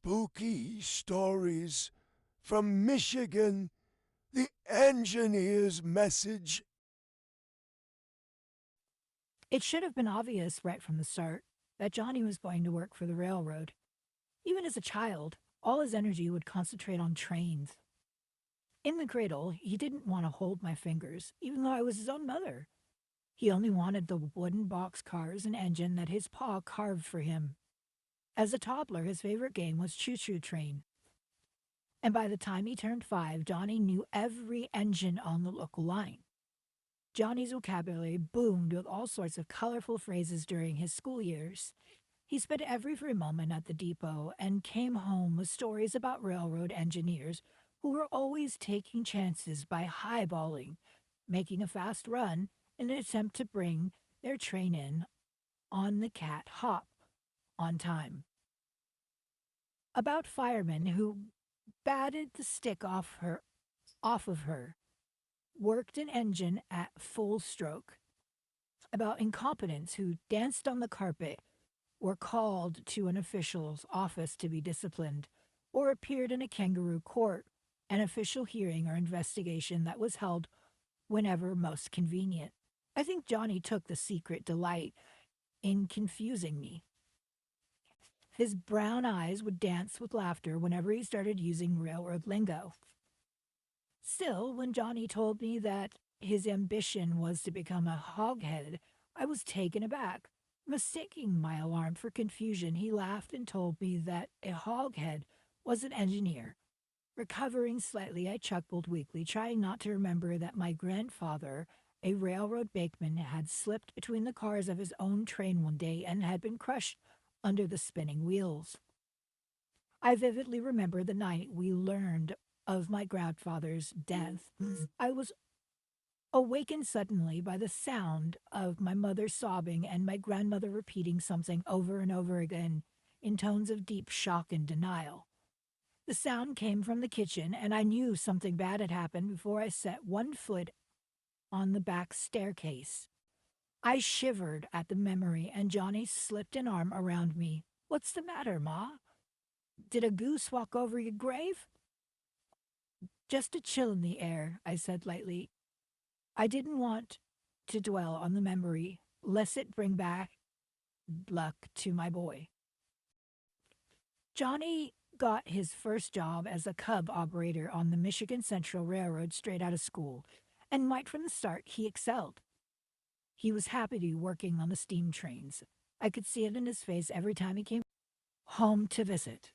spooky stories from Michigan. The engineer's message. It should have been obvious right from the start that Johnny was going to work for the railroad. Even as a child, all his energy would concentrate on trains. In the cradle, he didn't want to hold my fingers, even though I was his own mother. He only wanted the wooden box cars and engine that his pa carved for him. As a toddler, his favorite game was Choo Choo Train. And by the time he turned 5, Johnny knew every engine on the local line. Johnny's vocabulary boomed with all sorts of colorful phrases during his school years. He spent every free moment at the depot and came home with stories about railroad engineers who were always taking chances by highballing, making a fast run in an attempt to bring their train in on the cat hop on time. About firemen who batted the stick off of her, worked an engine at full stroke. About incompetents who danced on the carpet, were called to an official's office to be disciplined, or appeared in a kangaroo court, an official hearing or investigation that was held whenever most convenient. I think Johnny took the secret delight in confusing me. His brown eyes would dance with laughter whenever he started using railroad lingo. Still, when Johnny told me that his ambition was to become a hoghead, I was taken aback. Mistaking my alarm for confusion, he laughed and told me that a hoghead was an engineer. Recovering slightly, I chuckled weakly, trying not to remember that my grandfather, a railroad brakeman, had slipped between the cars of his own train one day and had been crushed under the spinning wheels. I vividly remember the night we learned of my grandfather's death. I was awakened suddenly by the sound of my mother sobbing and my grandmother repeating something over and over again in tones of deep shock and denial. The sound came from the kitchen, and I knew something bad had happened before I set one foot on the back staircase. I shivered at the memory, and Johnny slipped an arm around me. "What's the matter, Ma? Did a goose walk over your grave?" "Just a chill in the air," I said lightly. I didn't want to dwell on the memory, lest it bring back luck to my boy. Johnny got his first job as a cub operator on the Michigan Central Railroad straight out of school, and right from the start he excelled. He was happy to be working on the steam trains. I could see it in his face every time he came home to visit.